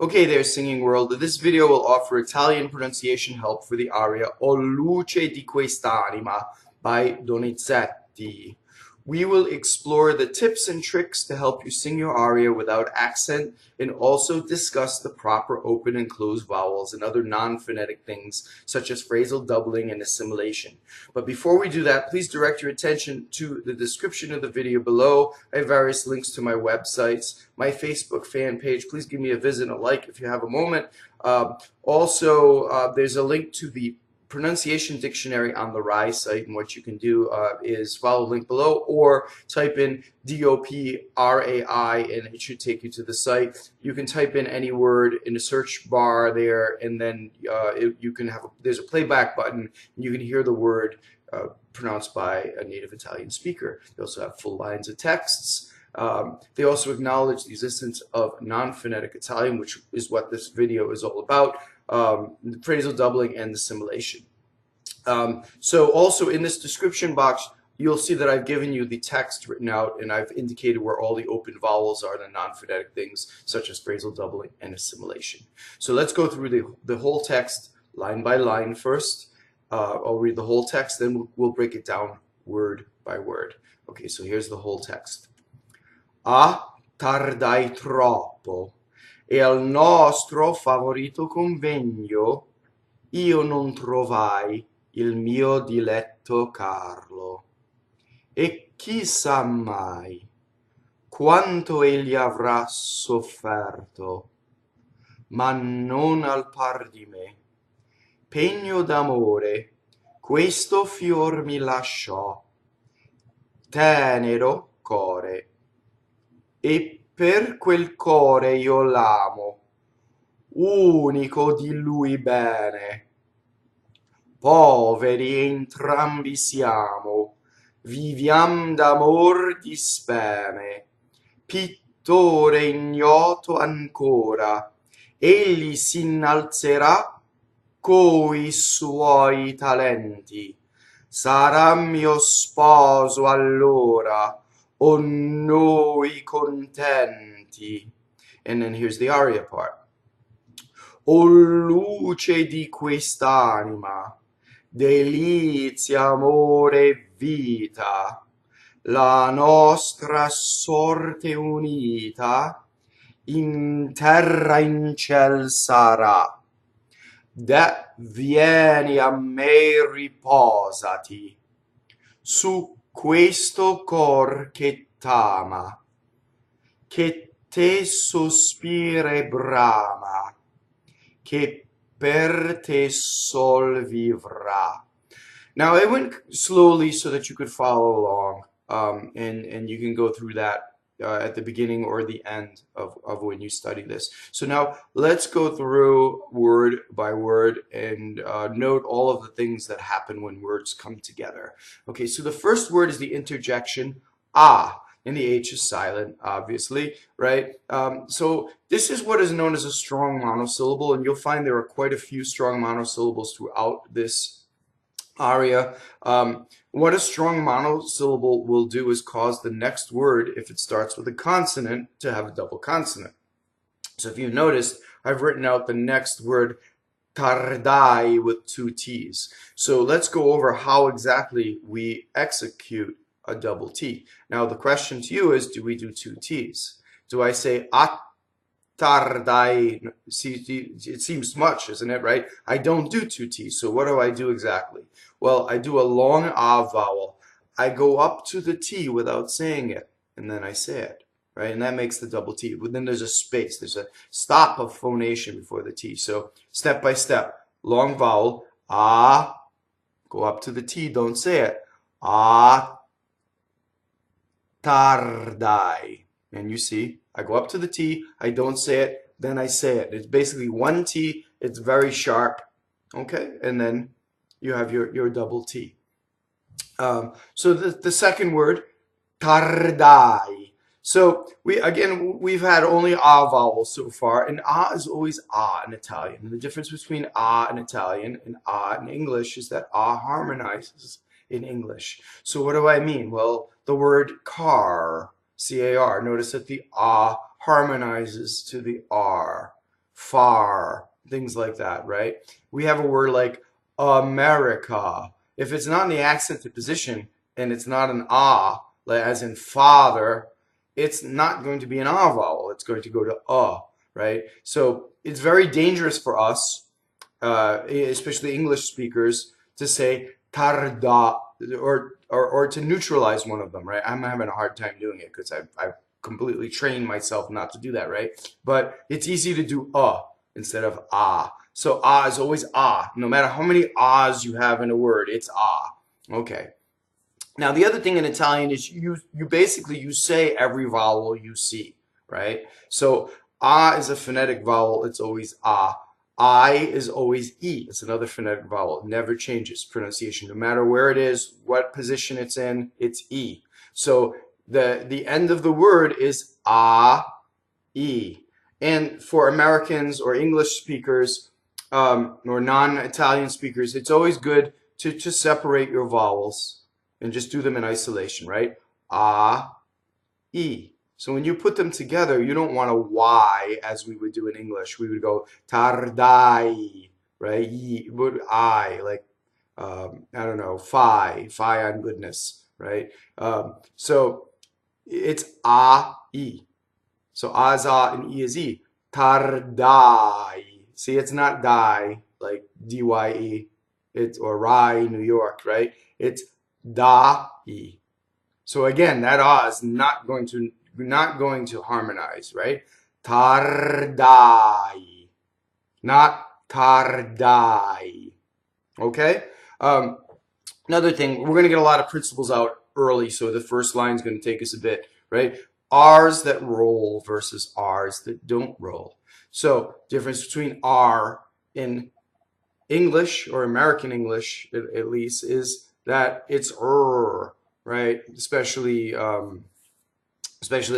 Okay there, singing world. This video will offer Italian pronunciation help for the aria O luce di quest'anima by Donizetti. We will explore the tips and tricks to help you sing your aria without accent and also discuss the proper open and closed vowels and other non-phonetic things such as phrasal doubling and assimilation. But before we do that, please direct your attention to the description of the video below. I have various links to my websites, my Facebook fan page. Please give me a visit and a like if you have a moment. There's a link to the pronunciation dictionary on the RAI site, and what you can do is follow the link below or type in DOPRAI and it should take you to the site. You can type in any word in the search bar there, and then there's a playback button and you can hear the word pronounced by a native Italian speaker. They also have full lines of texts. They also acknowledge the existence of non-phonetic Italian, which is what this video is all about. Phrasal doubling and assimilation. So also in this description box, you'll see that I've given you the text written out, and I've indicated where all the open vowels are, the non-phonetic things such as phrasal doubling and assimilation. So let's go through the whole text line by line first. I'll read the whole text, then we'll break it down word by word. Okay, so here's the whole text. Ttardai troppo. E al nostro favorito coŋvegno io non trovai il mio dilɛtto Carlo. E chissà mai quanto egli avrà sofferto, ma non al par di me. Pegno d'amore, questo fior mi lasciò, ttɛnero, cɔre. E per quel core io l'amo, unico di lui bene. Poveri entrambi siamo, viviam d'amor di speme. Pittore ignoto ancora, egli s'innalzerà coi suoi talenti. Sarà mio sposo allora, o noi contenti. And then here's the aria part. O luce di quest'anima, deli-zia, amore, vita, la nostra sorte unita, in terra in ciel sarà. Vieni a me, riposati, su questo cor che t'ama, che te sospira e brama, che per te sol vivrà. Now I went slowly so that you could follow along, and you can go through that at the beginning or the end of when you study this. So now let's go through word by word and note all of the things that happen when words come together. Okay, so the first word is the interjection ah, and the H is silent, obviously, right? So this is what is known as a strong monosyllable, and you'll find there are quite a few strong monosyllables throughout this aria. What a strong monosyllable will do is cause the next word, if it starts with a consonant, to have a double consonant. So if you noticed, I've written out the next word ttardai with two T's. So let's go over how exactly we execute a double T. Now the question to you is, do we do two T's? Do I say ttardai? See, it seems much, isn't it, right? I don't do two T's, so what do I do exactly? Well, I do a long ah vowel. I go up to the T without saying it, and then I say it, right? And that makes the double T. But then there's a space. There's a stop of phonation before the T. So step by step, long vowel, ah, go up to the T, don't say it. Ah, ttardai. And you see, I go up to the T, I don't say it, then I say it. It's basically one T, it's very sharp, okay? And then you have your double T. So the second word, ttardai. So we've had only ah vowels so far, and ah is always ah in Italian. And the difference between ah in Italian and ah in English is that ah harmonizes in English. So what do I mean? Well, the word car, C-A-R, notice that the ah harmonizes to the R. far, things like that, right? We have a word like America. If it's not in the accented position and it's not an ah, like as in father, it's not going to be an ah vowel. It's going to go to right? So it's very dangerous for us, especially English speakers, to say tarda or to neutralize one of them, right? I'm having a hard time doing it because I've completely trained myself not to do that, right? But it's easy to do instead of ah. So ah is always ah. No matter how many ahs you have in a word, it's ah. Okay. Now the other thing in Italian is you basically you say every vowel you see, right? So ah is a phonetic vowel, it's always ah. I is always E. It's another phonetic vowel. It never changes pronunciation. No matter where it is, what position it's in, it's E. So the end of the word is ah, E. And for Americans or English speakers or non-Italian speakers, it's always good to separate your vowels and just do them in isolation, right? Ah, E. So when you put them together, you don't want a Y as we would do in English. We would go ttardai, right? I, like, I don't know, fi on goodness, right? So it's E. So A is A and E is E. Tardai. See, it's not die, like D-Y-E. It's, or Rye, New York, right? It's da-E. So again, that ah is not going to harmonize, right? Tardai, not tardai. Okay. Another thing, we're going to get a lot of principles out early, so the first line is going to take us a bit, right? R's that roll versus R's that don't roll. So difference between R in English or American English, at least, is that it's right? Especially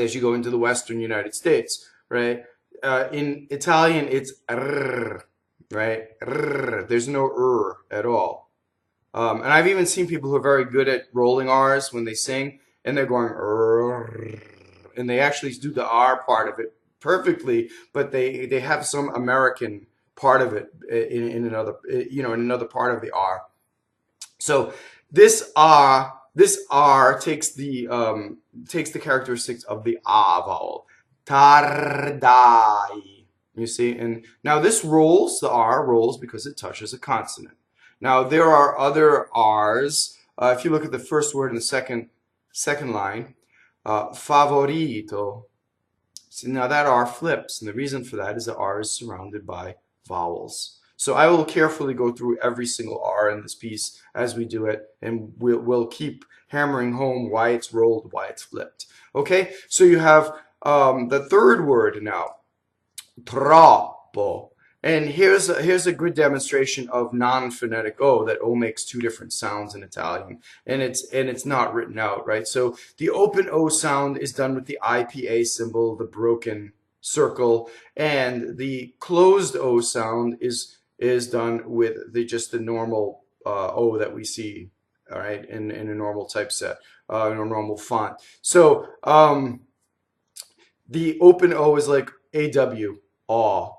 as you go into the Western United States, right? In Italian, it's right? There's no at all. And I've even seen people who are very good at rolling R's when they sing, and they're going and they actually do the R part of it perfectly, but they have some American part of it in another, in another part of the R. So this R takes the characteristics of the ah vowel. Tardai. You see, and now this rolls, the R rolls because it touches a consonant. Now there are other R's. If you look at the first word in the second line, favorito. See, now that R flips, and the reason for that is the R is surrounded by vowels. So I will carefully go through every single R in this piece as we do it, and we'll keep hammering home why it's rolled, why it's flipped. Okay, so you have the third word now, trɔppo. And here's a good demonstration of non-phonetic O, that O makes two different sounds in Italian, and it's not written out, right? So the open O sound is done with the IPA symbol, the broken circle, and the closed O sound is done with just the normal O that we see, all right, in a normal typeset, in a normal font. So the open O is like AW, aw,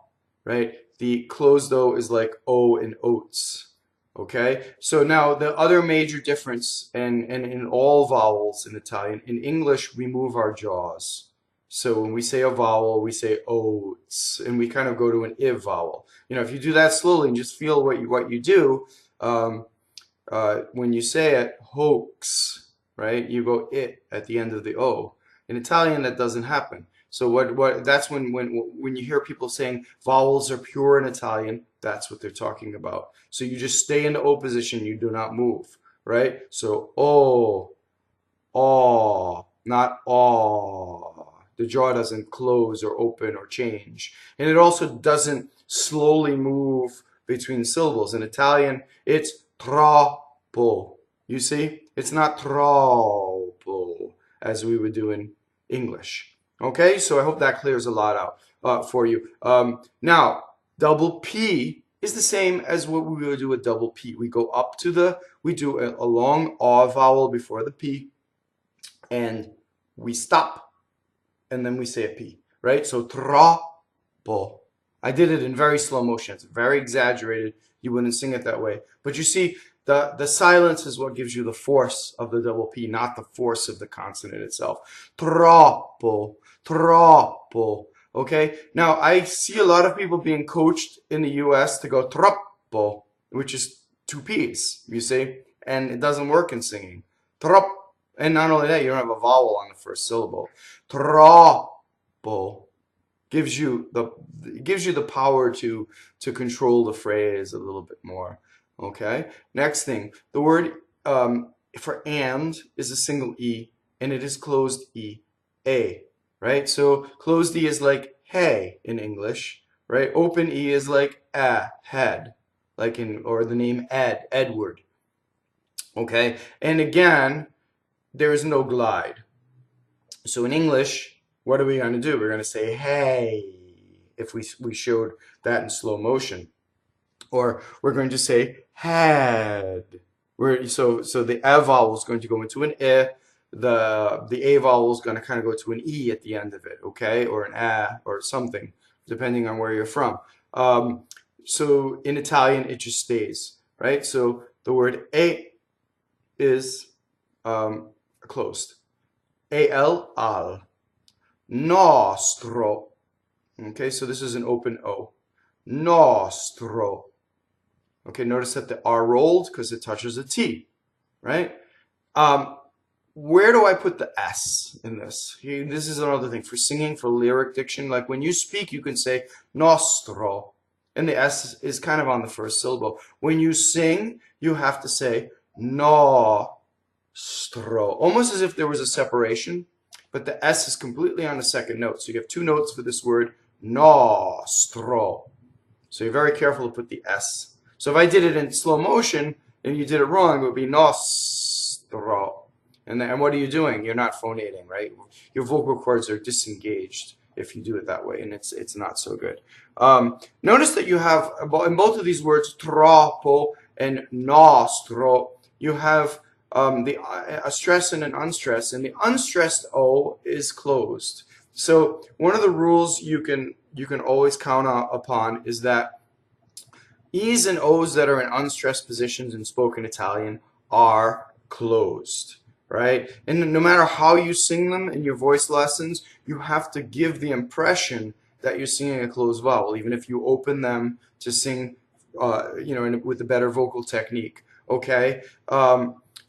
right? The closed O is like O in oats. Okay, so now the other major difference, and in all vowels in Italian, in English we move our jaws. So when we say a vowel, we say oats, and we kind of go to an I vowel. If you do that slowly and just feel what you do, when you say it, hoax, right? You go it at the end of the O. In Italian, that doesn't happen. So that's when you hear people saying vowels are pure in Italian, that's what they're talking about. So you just stay in the O position, you do not move, right? So O, not aw. The jaw doesn't close or open or change. And it also doesn't slowly move between syllables. In Italian, it's troppo. You see? It's not troppo, as we would do in English. Okay, so I hope that clears a lot out for you. Now, double P is the same as what we would do with double P. We go up to we do a long A vowel before the P, and we stop, and then we say a P, right? So troppo, I did it in very slow motion. It's very exaggerated. You wouldn't sing it that way. But you see, the silence is what gives you the force of the double P, not the force of the consonant itself. Troppo, troppo. Okay? Now, I see a lot of people being coached in the US to go troppo, which is two P's, you see? And it doesn't work in singing. Troppo. And not only that, you don't have a vowel on the first syllable. Troppo gives you the power to control the phrase a little bit more. Okay. Next thing, the word for and is a single e, and it is closed e, a, right? So closed e is like hey in English, right? Open e is like head, like in or the name Edward. Okay. And again, there is no glide. So in English, what are we going to do? We're going to say hey if we showed that in slow motion. Or we're going to say had. So the a vowel is going to go into an I. The a vowel is going to kind of go to an e at the end of it, okay? Or an a or something, depending on where you're from. So in Italian, it just stays, right? So the word a is closed. Al. Nostro. Okay, so this is an open O. Nostro. Okay, notice that the R rolled because it touches a T, right? Where do I put the S in this? This is another thing for singing, for lyric diction. Like when you speak, you can say nostro, and the S is kind of on the first syllable. When you sing, you have to say no. Stro, almost as if there was a separation, but the S is completely on the second note. So you have two notes for this word, nɔstro. So you're very careful to put the S. So if I did it in slow motion and you did it wrong, it would be nɔstro. And what are you doing? You're not phonating, right? Your vocal cords are disengaged if you do it that way, and it's not so good. Notice that you have, in both of these words, trɔppo and nɔstro, you have a stress and an unstressed, and the unstressed O is closed. So one of the rules you can always count upon is that E's and O's that are in unstressed positions in spoken Italian are closed, right? And no matter how you sing them in your voice lessons, you have to give the impression that you're singing a closed vowel, even if you open them to sing, with a better vocal technique. Okay.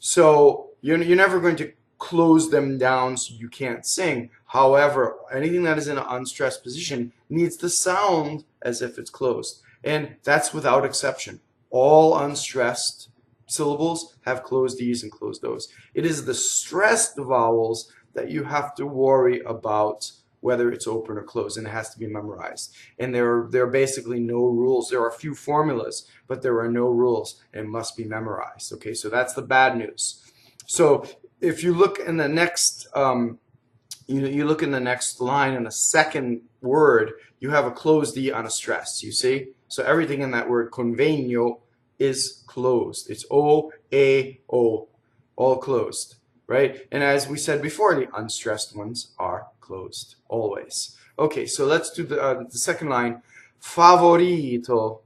So you're never going to close them down so you can't sing. However, anything that is in an unstressed position needs to sound as if it's closed. And that's without exception. All unstressed syllables have closed E's and closed O's. It is the stressed vowels that you have to worry about whether it's open or closed, and it has to be memorized. And there are basically no rules. There are a few formulas, but there are no rules, and it must be memorized. Okay, so that's the bad news. So if you look in the next, you look in the next line in the second word, you have a closed E on a stress. You see, so everything in that word coŋvegno is closed. It's O, A, O, all closed, right? And as we said before, the unstressed ones are closed always. Okay, so let's do the second line. Favorito.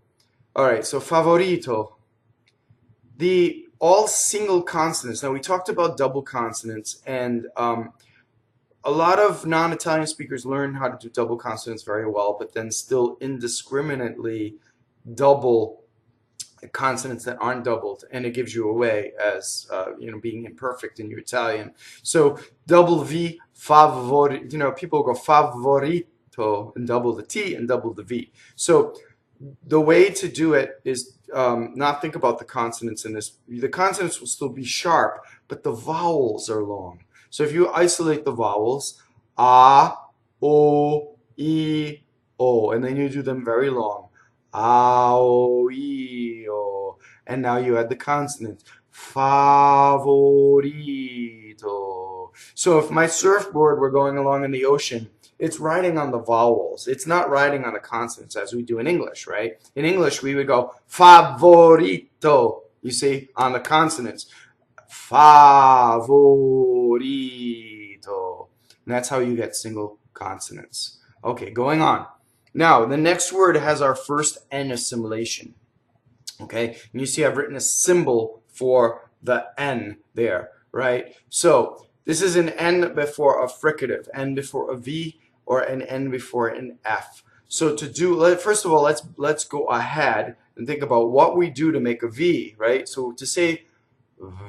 All right, so favorito. The all single consonants. Now we talked about double consonants, and a lot of non-Italian speakers learn how to do double consonants very well, but then still indiscriminately double consonants that aren't doubled, and it gives you away as being imperfect in your Italian. So double V, favorito, people go favorito and double the T and double the V. So the way to do it is not think about the consonants in this. The consonants will still be sharp, but the vowels are long. So if you isolate the vowels, A, O, I, O, and then you do them very long, A, O, I, O, and now you add the consonants, favorito. So if my surfboard were going along in the ocean, it's riding on the vowels. It's not riding on the consonants as we do in English, right? In English, we would go favorito, you see, on the consonants. Favorito. And that's how you get single consonants. Okay, going on. Now, the next word has our first N assimilation. Okay, and you see I've written a symbol for the N there, right? So this is an N before a fricative, N before a V, or an N before an F. So to do, first of all, let's go ahead and think about what we do to make a V, right? So to say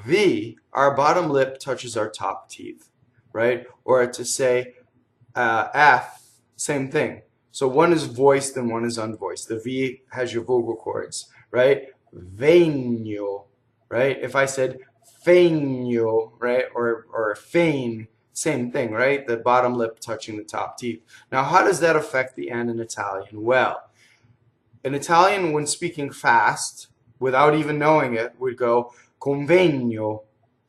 V, our bottom lip touches our top teeth, right? Or to say F, same thing. So one is voiced and one is unvoiced. The V has your vocal cords, right? Vegno, right? If I said Pegno, right? Or fein, same thing, right? The bottom lip touching the top teeth. Now, how does that affect the N in Italian? Well, in Italian, when speaking fast, without even knowing it, would go coŋvegno.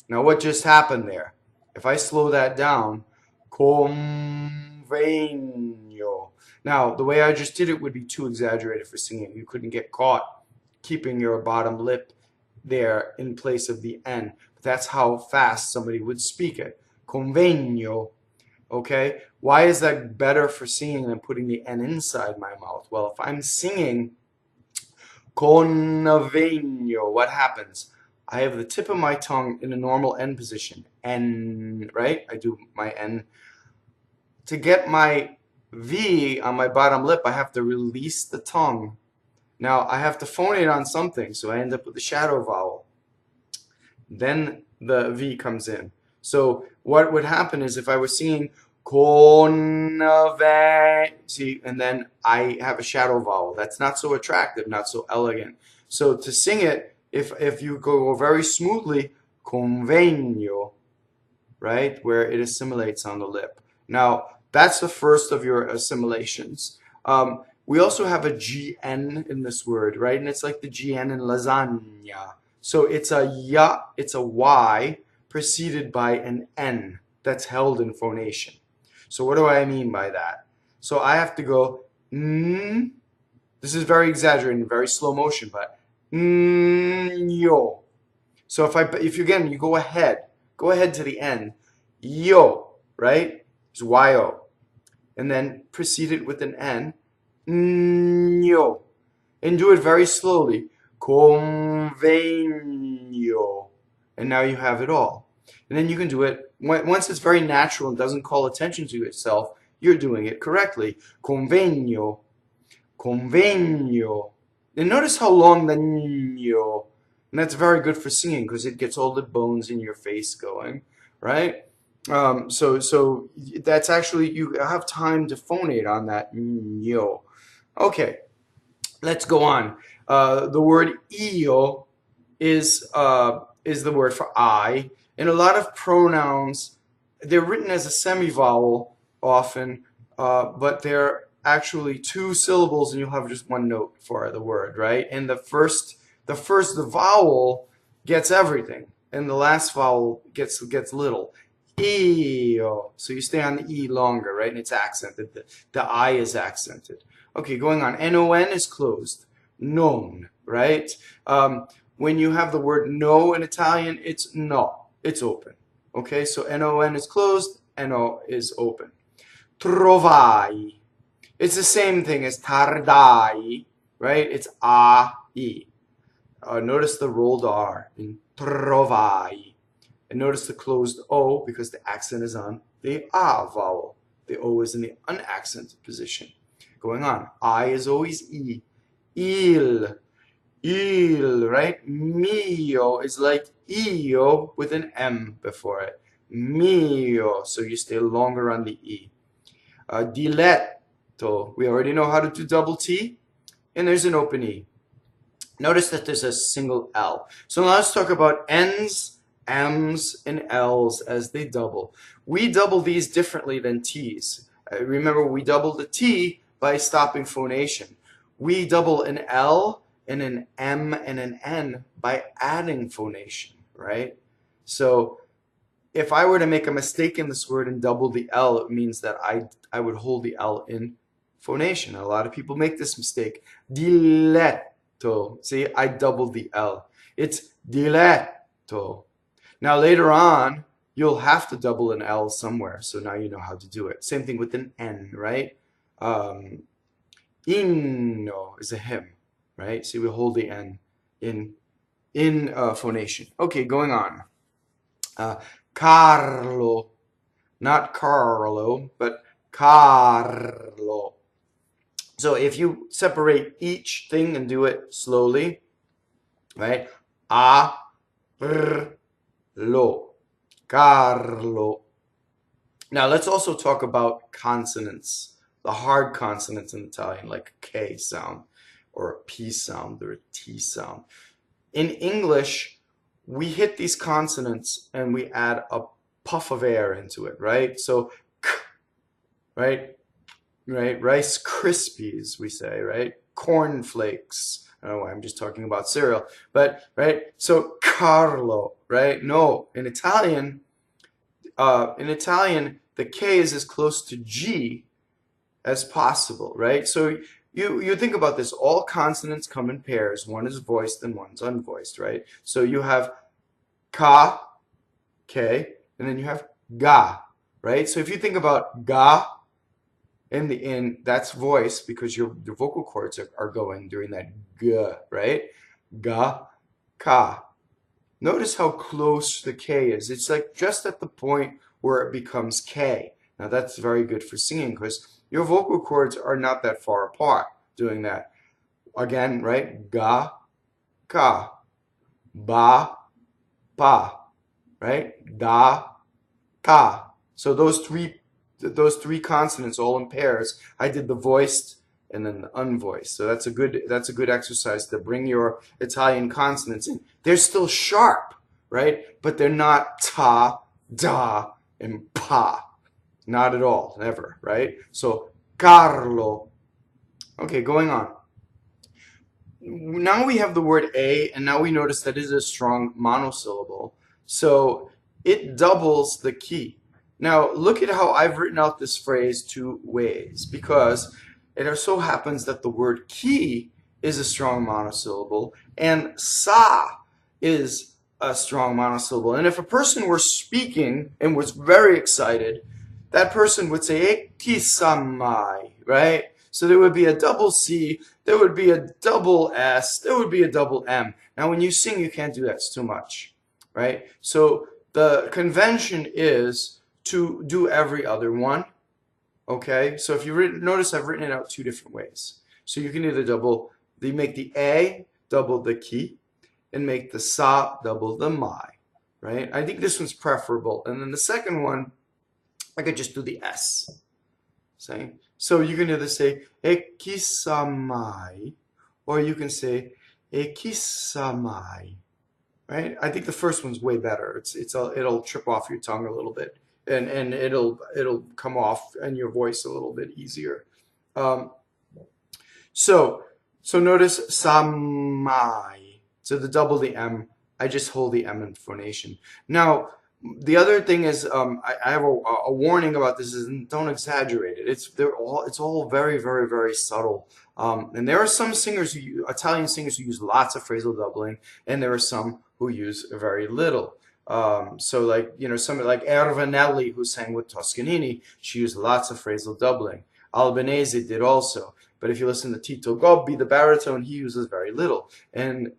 Now, what just happened there? If I slow that down, coŋvegno. Now, the way I just did it would be too exaggerated for singing. You couldn't get caught keeping your bottom lip there in place of the N. But that's how fast somebody would speak it. Coŋvegno. Okay? Why is that better for singing than putting the N inside my mouth? Well, if I'm singing coŋvegno, what happens? I have the tip of my tongue in a normal N position. N, right? I do my N. To get my V on my bottom lip, I have to release the tongue. Now, I have to phonate on something, so I end up with the shadow vowel. Then the V comes in. So what would happen is if I was singing coŋvegno, see, and then I have a shadow vowel. That's not so attractive, not so elegant. So to sing it, if you go very smoothly, coŋvegno, right, where it assimilates on the lip. Now, that's the first of your assimilations. We also have a GN in this word, right? And it's like the GN in lasagna. So it's a ya, it's a Y preceded by an N that's held in phonation. So what do I mean by that? So I have to go, this is very exaggerated, very slow motion, but yo. So if again, you go ahead to the end, yo, right? It's yo. And then precede it with an N, yo. And do it very slowly, coŋvegno. And now you have it all. And then you can do it, once it's very natural and doesn't call attention to itself, you're doing it correctly. Coŋvegno, coŋvegno. And notice how long the nyo, and that's very good for singing because it gets all the bones in your face going, right? So that's actually, you have time to phonate on that nyo. Okay, let's go on. The word io is the word for I. And a lot of pronouns, they're written as a semivowel often, but they're actually two syllables and you'll have just one note for the word, right? And the vowel gets everything, and the last vowel gets little. Io. So you stay on the E longer, right? And it's accented. The I is accented. Okay, going on. Nnon is closed. Nnon, right? When you have the word no in Italian, it's no. It's open. Okay, so nnon is closed, no is open. Trovai. It's the same thing as ttardai, right? It's a-i. Notice the rolled R in trovai. And notice the closed O because the accent is on the A vowel. The O is in the unaccented position. Going on. I is always E. Il, right? Mio is like io with an M before it. Mio. So you stay longer on the E. Dilɛtto. We already know how to do double T. And there's an open E. Notice that there's a single L. So now let's talk about N's, M's, and L's as they double. We double these differently than T's. Remember, we double the T by stopping phonation. We double an L and an M and an N by adding phonation, right? So if I were to make a mistake in this word and double the L, it means that I would hold the L in phonation. A lot of people make this mistake. Dilɛtto. See, I doubled the L. It's dilɛtto. Now later on, you'll have to double an L somewhere, so now you know how to do it. Same thing with an N, right? inno is a hymn, right? See, we hold the N in phonation. Okay, going on. Carlo, not Carlo, but Carlo. So if you separate each thing and do it slowly, right? Lo, Carlo. Now let's also talk about consonants, the hard consonants in Italian, like a K sound, or a P sound, or a T sound. In English, we hit these consonants and we add a puff of air into it, right? So, k, right? Right? Rice Krispies, we say, right? Cornflakes. I don't know why I'm just talking about cereal, but, right? So, Carlo, right? No, in Italian, the K is as close to G as possible, right? So you think about this. All consonants come in pairs. One is voiced and one's unvoiced, right? So you have ka, K, and then you have ga, right? So if you think about ga that's voice because your vocal cords are going during that g, right? Ga, ka. Notice how close the K is. It's like just at the point where it becomes K. Now that's very good for singing because your vocal cords are not that far apart doing that. Again, right? Ga, ka, ba, pa, right? Da, ka. So those three consonants all in pairs. I did the voiced and then the unvoiced. So that's a good exercise to bring your Italian consonants in. They're still sharp, right? But they're not ta, da, and pa. Not at all, never, right? So Carlo. Okay, going on. Now we have the word a, and now we notice that it is a strong monosyllable. So it doubles the key. Now look at how I've written out this phrase two ways, because it so happens that the word key is a strong monosyllable and sa is a strong monosyllable. And if a person were speaking and was very excited, that person would say mmai, right? So there would be a double C, there would be a double S, there would be a double M. Now when you sing, you can't do that. It's too much, right? So the convention is to do every other one. Okay, so if you notice, I've written it out two different ways. So you can either make the A double the ki, and make the sa double the mai, right? I think this one's preferable. And then the second one, I could just do the S. See? So you can either say ekisamai, or you can say ekisamai, right? I think the first one's way better. It'll trip off your tongue a little bit. And it'll come off in your voice a little bit easier. So notice samai. So to double the M, I just hold the M in phonation. Now the other thing is, I have a warning about this: is don't exaggerate it. It's all very very very subtle. And there are some Italian singers who use lots of phrasal doubling, and there are some who use very little. So like, somebody like Ervanelli, who sang with Toscanini, she used lots of phrasal doubling. Albanese did also. But if you listen to Tito Gobbi, the baritone, he uses very little. And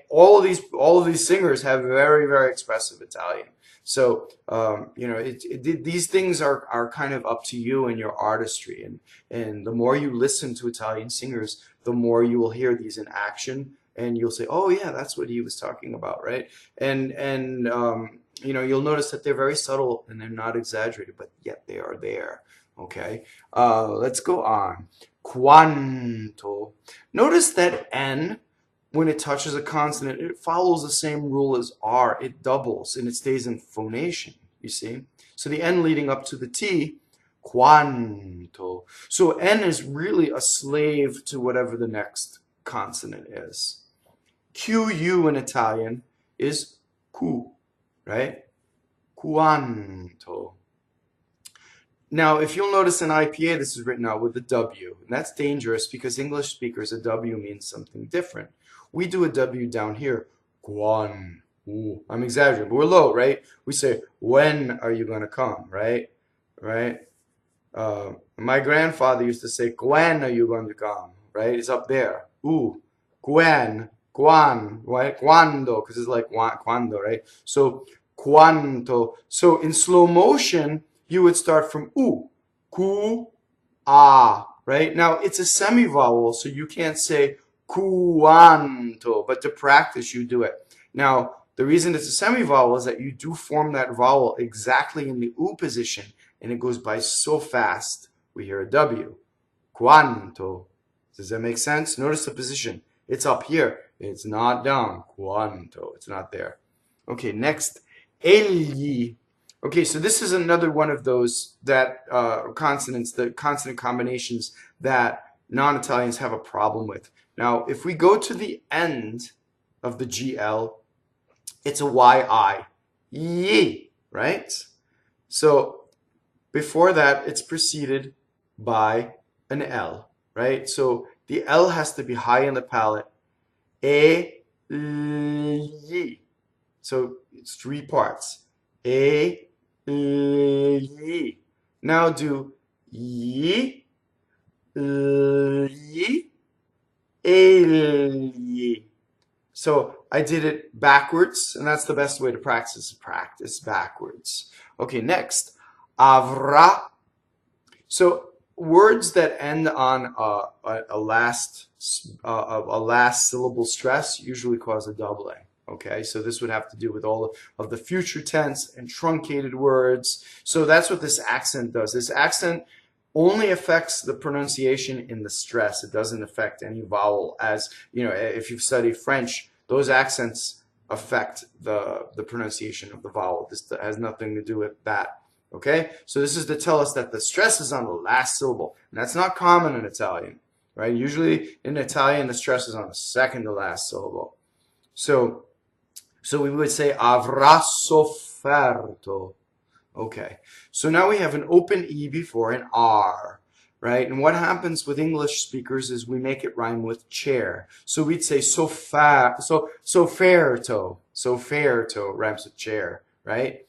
all of these singers have very, very expressive Italian. So, these things are kind of up to you and your artistry. And the more you listen to Italian singers, the more you will hear these in action. And you'll say, oh yeah, that's what he was talking about, right? And you'll notice that they're very subtle and they're not exaggerated, but yet they are there. Okay, let's go on. Quanto. Notice that N, when it touches a consonant, it follows the same rule as R. It doubles and it stays in phonation, you see? So the N leading up to the T, quanto. So N is really a slave to whatever the next consonant is. QU in Italian is Q, right? Quanto. Now, if you'll notice in IPA, this is written out with a W. And that's dangerous because English speakers, a W means something different. We do a W down here. Quan. Ooh, I'm exaggerating, but we're low, right? We say, when are you going to come, right? Right? My grandfather used to say, "When are you going to come?" Right? It's up there. Ooh, when, quan, right? Quando, because it's like quando, right? So quanto. So in slow motion, you would start from u, ku, ah, right? Now it's a semi-vowel, so you can't say quanto, but to practice, you do it. Now, the reason it's a semi-vowel is that you do form that vowel exactly in the u position, and it goes by so fast, we hear a W. Quanto. Does that make sense? Notice the position. It's up here. It's not down. Quanto. It's not there. Okay, next. Egli. Okay, so this is another one of those that consonants, the consonant combinations that non-Italians have a problem with. Now, if we go to the end of the GL, it's a YI. Yi, right? So before that, it's preceded by an L, right? So the L has to be high in the palate. Egli. So it's three parts. Egli. Now do yi, li, egli. So I did it backwards, and that's the best way to practice backwards. Okay, next. Avrà. So words that end on a last syllable stress usually cause a doubling. Okay, so this would have to do with all of the future tense and truncated words. So that's what this accent does. This accent only affects the pronunciation in the stress. It doesn't affect any vowel. As you know, if you've studied French, those accents affect the pronunciation of the vowel. This has nothing to do with that. Okay, so this is to tell us that the stress is on the last syllable, and that's not common in Italian, right? Usually in Italian, the stress is on the second to last syllable. So we would say avrà ssoffɛrto. Okay, so now we have an open E before an R, right? And what happens with English speakers is we make it rhyme with chair. So we'd say ssoffɛrto rhymes with chair, right?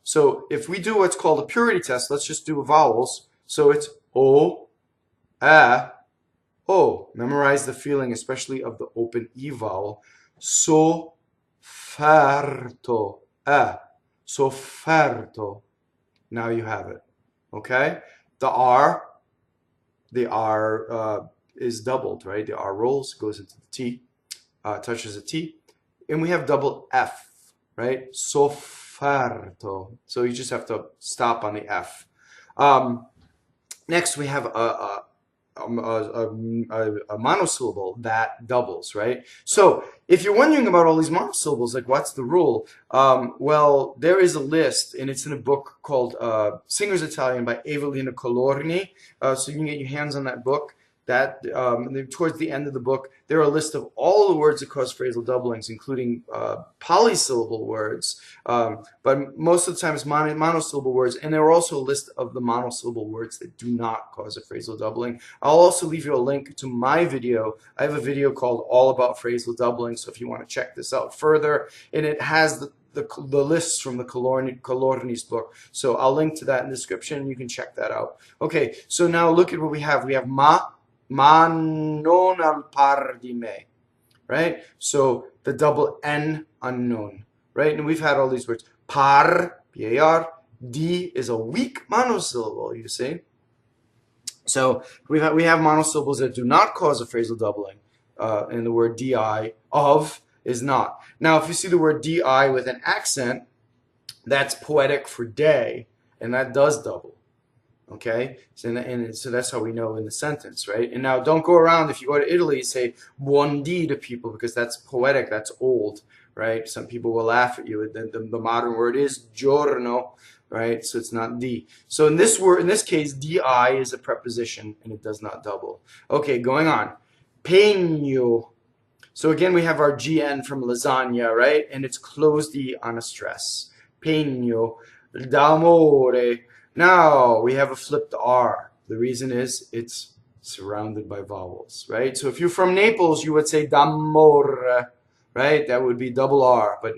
So if we do what's called a purity test, let's just do vowels. So it's O, O. Memorize the feeling, especially of the open E vowel. Ssoffɛrto, ssoffɛrto. Now you have it. Okay? The R is doubled, right? The R rolls, goes into the T, touches a T. And we have double F, right? Ssoffɛrto. So you just have to stop on the F. Next, we have a monosyllable that doubles, right? So if you're wondering about all these monosyllables, like what's the rule? Well, there is a list, and it's in a book called Singer's Italian by Evelina Colorni. So you can get your hands on that book. That towards the end of the book, there are a list of all the words that cause phrasal doublings, including polysyllable words, but most of the time it's monosyllable words, and there are also a list of the monosyllable words that do not cause a phrasal doubling. I'll also leave you a link to my video. I have a video called All About Phrasal Doubling, so if you want to check this out further, and it has the lists from the Colorni's book. So I'll link to that in the description, and you can check that out. Okay, so now look at what we have. We have ma non al par di me, right? So the double N unknown, right? And we've had all these words. Par, P-A-R, di is a weak monosyllable, you see? So we have monosyllables that do not cause a phrasal doubling, and the word di, of, is not. Now, if you see the word di with an accent, that's poetic for day, and that does double. Okay, so that's how we know in the sentence, right? And now don't go around, if you go to Italy, say buondì to people, because that's poetic, that's old, right? Some people will laugh at you. The modern word is giorno, right? So it's not di. So in this case, di is a preposition, and it does not double. Okay, going on. Pegno. So again, we have our GN from lasagna, right? And it's closed E on a stress. Pegno. D'amore. Now we have a flipped R. The reason is it's surrounded by vowels, right? So if you're from Naples, you would say d'amore, right? That would be double R, but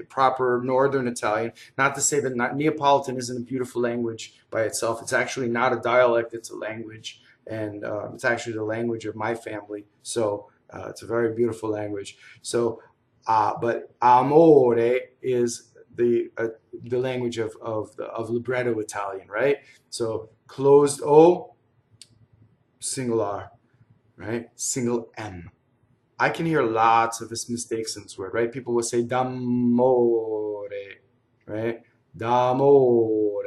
proper Northern Italian. Not to say that Neapolitan isn't a beautiful language by itself. It's actually not a dialect, it's a language. And it's actually the language of my family. So it's a very beautiful language. So, but amore is the language of libretto Italian, right? So closed O, single R, right? Single M. I can hear lots of mistakes in this word, right? People will say d'amore, right? D'amore.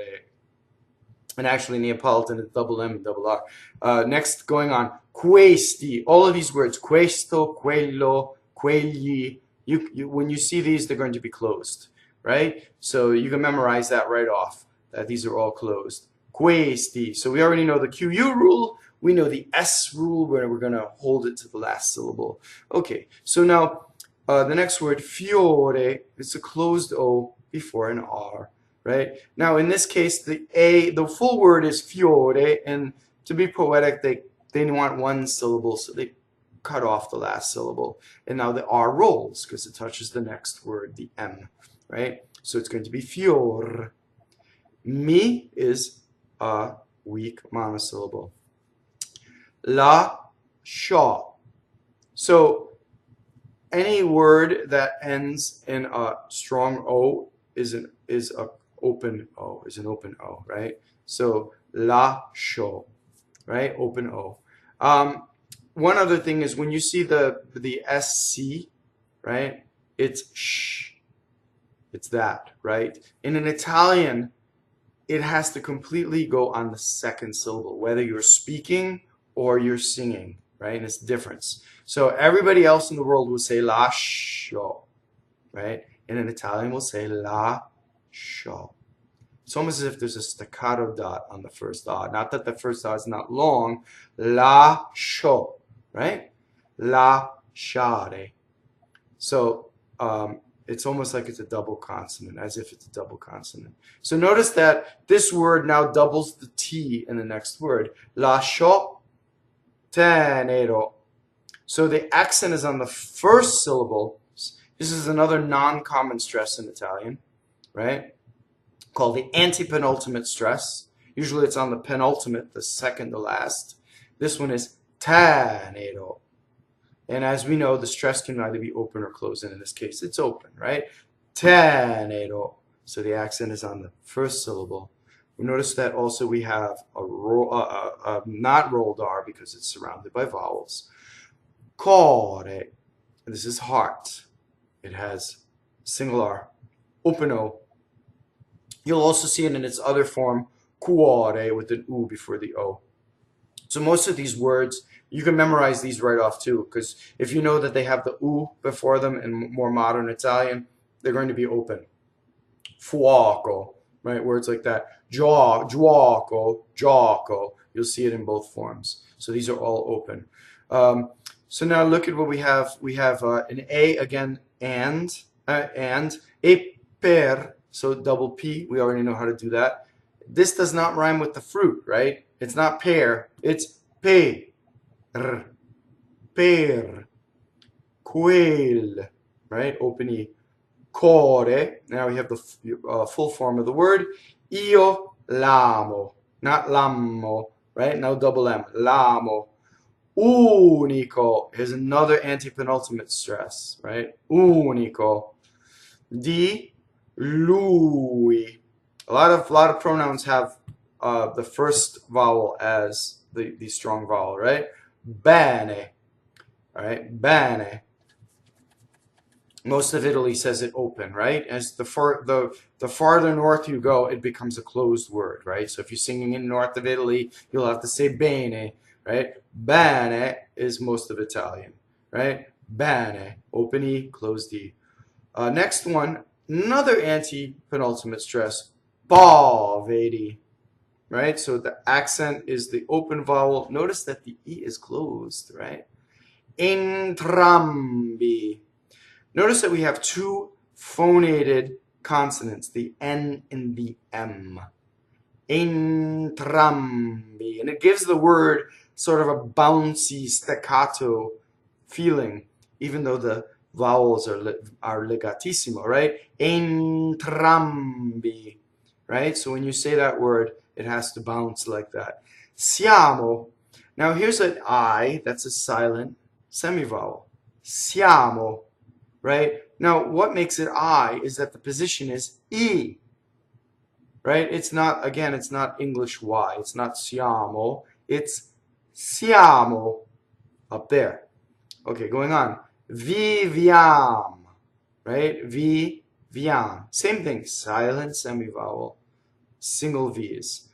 And actually Neapolitan is double M and double R. Next, going on, questi. All of these words, questo, quello, quegli. When you see these, they're going to be closed, right? So you can memorize that right off, that these are all closed. Questi. So we already know the QU rule. We know the S rule, where we're going to hold it to the last syllable. Okay, so now the next word, fiore, is a closed O before an R, right? Now in this case, the full word is fiore, and to be poetic, they want one syllable, so they cut off the last syllable. And now the R rolls because it touches the next word, the M, right? So it's going to be fior. Mi is a weak monosyllable. Lasciɔ. So any word that ends in a strong O is an open O, right? So lasciɔ, right? Open O. One other thing is when you see the SC, right? It's sh. It's that, right? In an Italian, it has to completely go on the second syllable, whether you're speaking or you're singing, right? And it's a difference. So everybody else in the world will say lasciɔ, right? And an Italian will say lasciɔ. It's almost as if there's a staccato dot on the first dot. Not that the first dot is not long. Lasciɔ, right? Lasciare. So it's almost like it's a double consonant, as if it's a double consonant. So notice that this word now doubles the T in the next word. Lasciɔ, ttɛnero. So the accent is on the first syllable. This is another non-common stress in Italian, right? Called the antepenultimate stress. Usually it's on the penultimate, the second to last. This one is ttɛnero. And as we know, the stress can either be open or closed, and in this case, it's open, right? Ttɛnero. So the accent is on the first syllable. We notice that also we have a not rolled R because it's surrounded by vowels. Cɔre. This is heart. It has single R, open O. You'll also see it in its other form, cuore, with an U before the O. So most of these words, you can memorize these right off too, because if you know that they have the U before them in more modern Italian, they're going to be open. Fuoco, right? Words like that. Giuoco, gioco. You'll see it in both forms. So these are all open. So now look at what we have. We have an A again, and a per, so double P. We already know how to do that. This does not rhyme with the fruit, right? It's not pear. It's per, per, quel, right? Open E. Cɔre. Now we have the full form of the word. Io l'amo, not l'amo, right? Now double M. L'amo. Unico is another antepenultimate stress, right? Unico. Di lui. A lot of pronouns have the first vowel as the strong vowel, right? Bene. All right, bene. Most of Italy says it open, right? As the farther north you go, it becomes a closed word, right? So if you're singing in north of Italy, you'll have to say bene, right? Bene is most of Italian, right? Bene, open E, closed E. Next one, another anti-penultimate stress, poveri, right? So the accent is the open vowel. Notice that the E is closed, right? Entrambi. Notice that we have two phonated consonants, the N and the M. Entrambi. And it gives the word sort of a bouncy staccato feeling, even though the vowels are legatissimo, right? Entrambi, right? So when you say that word, it has to bounce like that. Siamo. Now here's an I, that's a silent semivowel. Siamo, right? Now what makes it I is that the position is I, right? It's not, again, it's not English Y. It's not siamo. It's siamo up there. Okay, going on. Viviam, right? Viviam. Same thing, silent semivowel, single V's.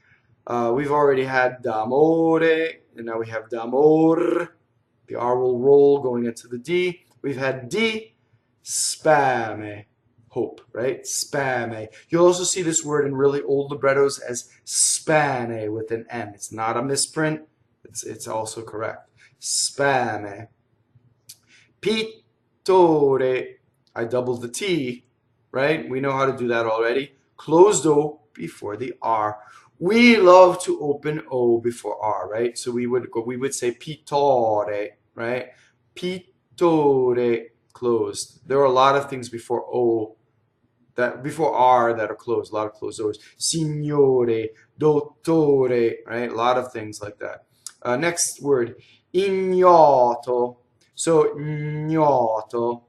We've already had d'amore, and now we have d'amor. The R will roll going into the D. We've had di spame, hope, right? Spame. You'll also see this word in really old librettos as spane with an N. It's not a misprint. It's also correct. Spame. Pittore. I doubled the T, right? We know how to do that already. Closed O before the R. We love to open O before R, right? So we would say pittore, right? Pittore, closed. There are a lot of things before O, before R that are closed. A lot of closed O's. Signore, dottore, right? A lot of things like that. Next word, ignoto. So ignoto.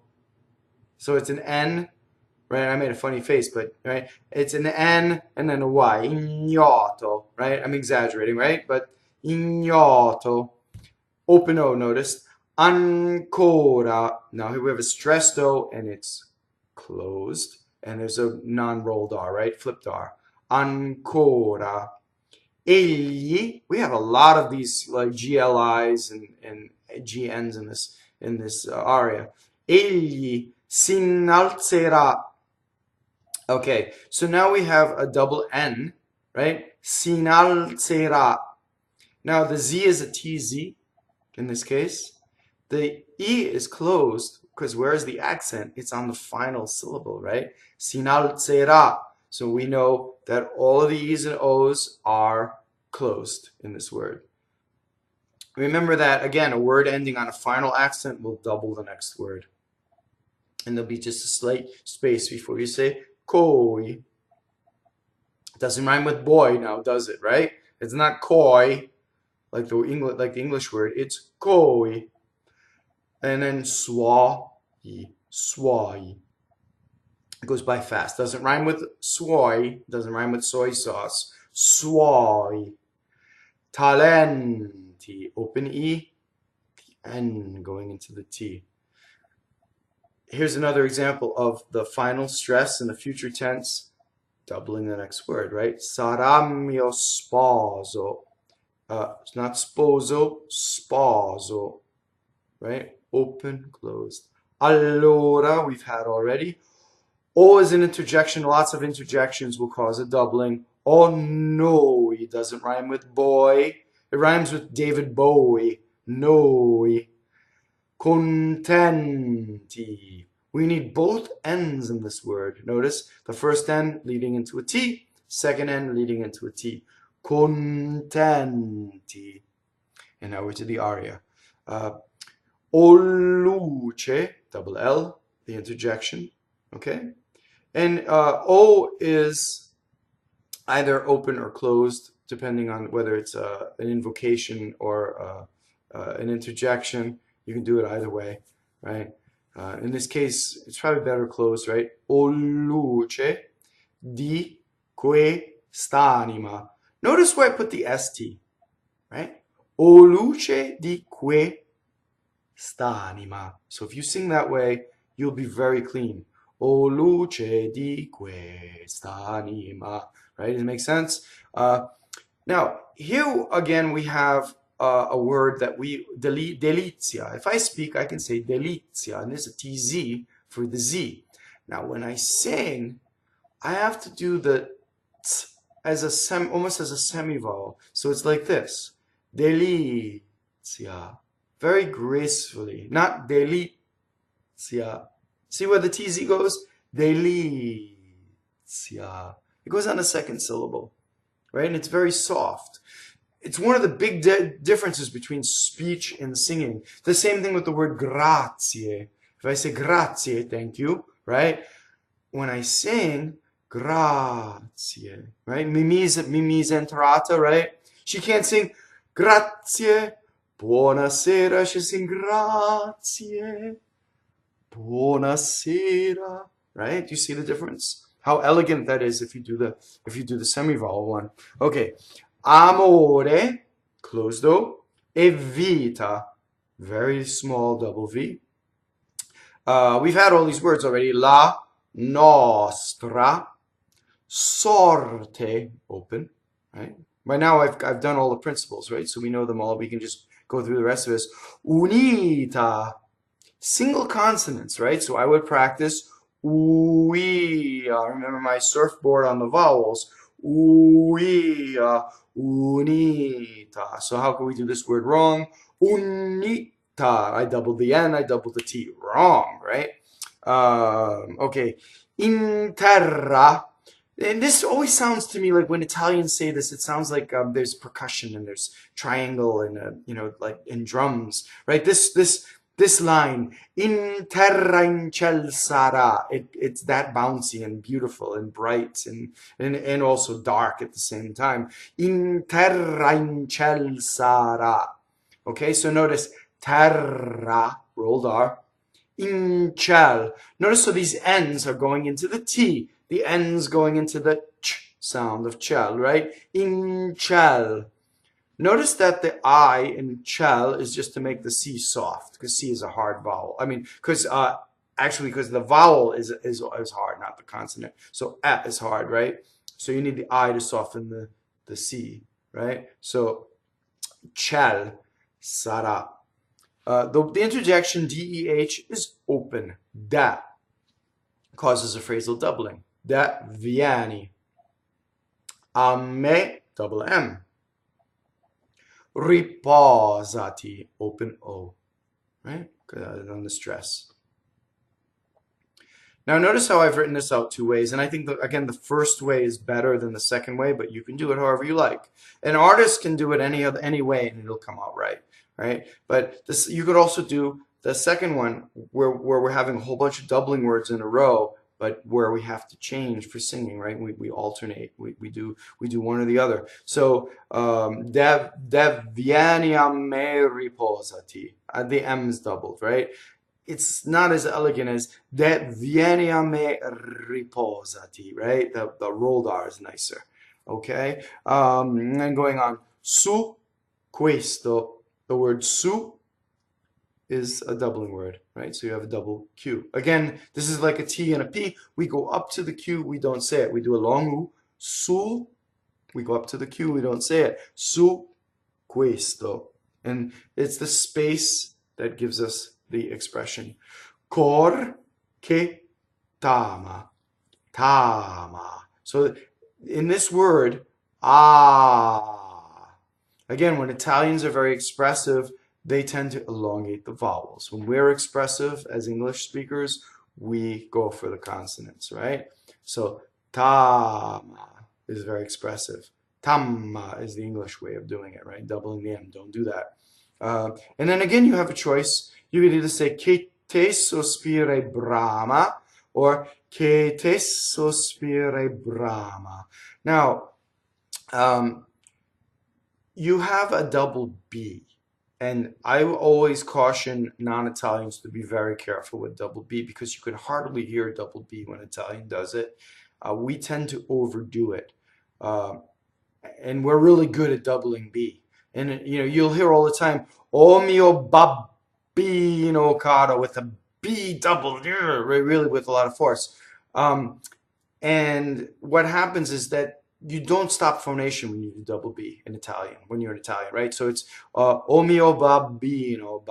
So it's an N. Right, I made a funny face, but right, it's an N and then a Y. Ignoto, right? I'm exaggerating, right? But ignoto. Open O, notice. Ancora. Now here we have a stressed O and it's closed. And there's a non-rolled R, right? Flipped R. Ancora. Egli. We have a lot of these like GLIs and GNs in this aria. Egli s'innalzerà. Okay, so now we have a double N, right? S'innalzerà. Now the Z is a TZ in this case. The E is closed because where's the accent? It's on the final syllable, right? S'innalzerà. So we know that all of the E's and O's are closed in this word. Remember that, again, a word ending on a final accent will double the next word. And there'll be just a slight space before you say coi. Doesn't rhyme with boy now, does it, right? It's not koi, like the English word. It's coi. And then suoi. It goes by fast. Doesn't rhyme with soy. Doesn't rhyme with soy sauce. Suoi. Talenti. Open E. The N going into the T. Here's another example of the final stress in the future tense, doubling the next word, right? Sarà mio sposo. It's not sposo, sposo, right? Open, closed. Allora, we've had already. O is an interjection. Lots of interjections will cause a doubling. Oh no, it doesn't rhyme with boy. It rhymes with David Bowie. Noi. Contenti. We need both N's in this word. Notice the first N leading into a T, second N leading into a T. Contenti. And now we're to the aria. O luce, double L, the interjection. Okay? And O is either open or closed, depending on whether it's an invocation or an interjection. You can do it either way, right? In this case, it's probably better closed, right? O luce di quest'anima. Notice where I put the ST, right? O luce di quest'anima. So if you sing that way, you'll be very clean. O luce di quest'anima. Right? Does it make sense? Now, here again we have a word that deli-zia. If I speak, I can say deli-zia, and there's a TZ for the Z. Now, when I sing, I have to do the t as almost as a semivowel. So it's like this. Deli-zia. Very gracefully. Not deli-zia. See where the TZ goes? Deli-zia. It goes on the second syllable, right? And it's very soft. It's one of the big differences between speech and singing. The same thing with the word grazie. If I say grazie, thank you, right? When I sing, grazie, right? Mimi's entrata, right? She can't sing grazie, buonasera. She'll sing grazie, buonasera, right? Do you see the difference? How elegant that is if you do the semi-vowel one. Okay, amore, closed O, e vita, very small double V. We've had all these words already. La nostra sorte, open, right? By now I've done all the principles, right? So we know them all. We can just go through the rest of this. Unita, single consonants, right? So I would practice uia. Remember my surfboard on the vowels. Uia, unita. So how can we do this word wrong? Unita. I doubled the N, I doubled the T. Wrong, right? Okay. In terra. And this always sounds to me like when Italians say this, it sounds like there's percussion and there's triangle and like in drums, right? This line, in terra in ciel sarà, it's that bouncy and beautiful and bright and also dark at the same time. In terra in ciel sarà. Okay, so notice terra, rolled R, in ciel. Notice so these N's are going into the T. The N's going into the ch sound of ciel, right? In ciel. Notice that the I in ciel is just to make the C soft, because C is a hard vowel. I mean, because the vowel is hard, not the consonant. So A is hard, right? So you need the I to soften the C, right? So ciel sarà. The interjection DEH is open. Da causes a phrasal doubling. Da vieni. A me, double M. Riposati, open O. Right? On the stress. Now notice how I've written this out two ways, and I think again the first way is better than the second way, but you can do it however you like. An artist can do it any way and it'll come out right, right? But this you could also do the second one where we're having a whole bunch of doubling words in a row, but where we have to change for singing, right? We alternate. We do one or the other. So vieni a me riposati. The M is doubled, right? It's not as elegant as that vieni a me riposati, right? The rolled R is nicer, okay? And going on, su questo, the word su is a doubling word, right? So you have a double Q. Again, this is like a T and a P. We go up to the Q, we don't say it. We do a long U, su, we go up to the Q, we don't say it. Su questo. And it's the space that gives us the expression. Cor che tt'ama. Tt'ama. So in this word, again, when Italians are very expressive, they tend to elongate the vowels. When we're expressive as English speakers, we go for the consonants, right? So tt'ama is very expressive. Tt'ama is the English way of doing it, right? Doubling the M. Don't do that. And then again, you have a choice. You can either say che te sospire brama or che te sospire brama. Now, you have a double B. And I always caution non-Italians to be very careful with double B because you can hardly hear double B when Italian does it. We tend to overdo it. And we're really good at doubling B. And you'll hear all the time, "O mio babbino caro," with a B double, really with a lot of force. And what happens is that you don't stop phonation when you do double B in Italian, when you're in Italian, right? So it's "O mio babbino,"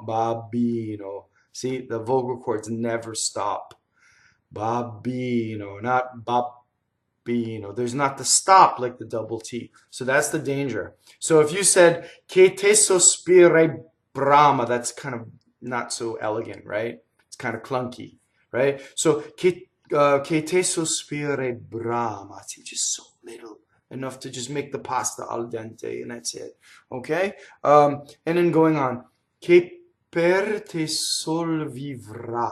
babbino. See, the vocal cords never stop. Babbino, not babbino. There's not the stop like the double T. So that's the danger. So if you said che te sospire brama, that's kind of not so elegant, right? It's kind of clunky, right? So che te sospire brama, see, just so little, enough to just make the pasta al dente, and that's it. Okay? And then going on, che per te sol vivrà.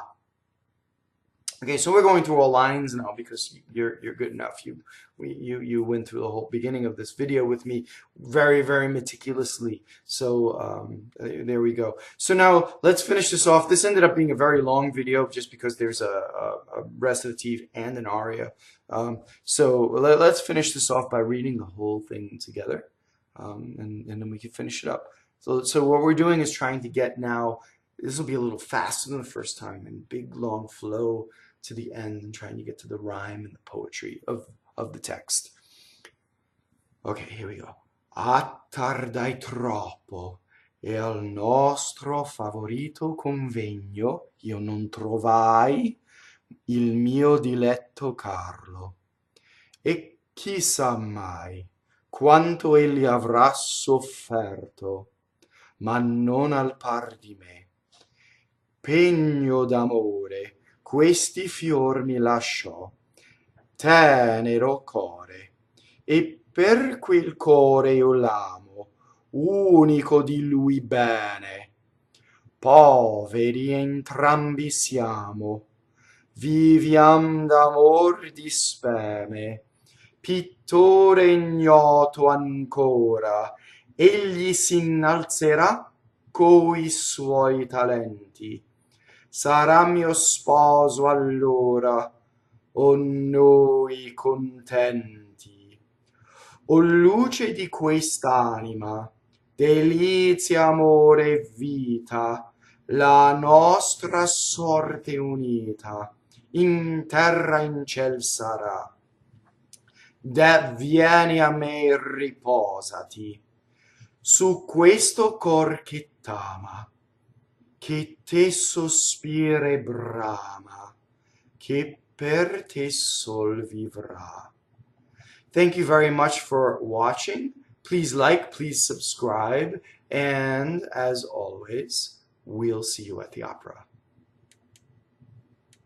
Okay, so we're going through all lines now because you're good enough. You went through the whole beginning of this video with me very, very meticulously. So there we go. So now let's finish this off. This ended up being a very long video just because there's a recitative and an aria. So let's finish this off by reading the whole thing together, and then we can finish it up. So what we're doing is trying to get now. This will be a little faster than the first time, and big long flow to the end, and trying to get to the rhyme and the poetry of the text. Okay, here we go. Ttardai troppo e al nostro favorito coŋvegno io non trovai il mio dilɛtto Carlo. E chissà mai quanto egli avrà sofferto, ma non al par di me. Pegno d'amore, questi fior mi lasciò, tenero core, e per quel core io l'amo, unico di lui bene. Poveri entrambi siamo, viviam d'amor di speme, pittore ignoto ancora, egli s'innalzerà coi suoi talenti. Sarà mio sposo allora, o noi contenti. O luce di quest'anima, delizia, amore e vita, la nostra sorte unita, in terra e in ciel sarà. Vieni a me e riposati, su questo cor che t'ama, che te sospira e brama, che per te sol vivrà. Thank you very much for watching. Please like, please subscribe, and as always, we'll see you at the opera.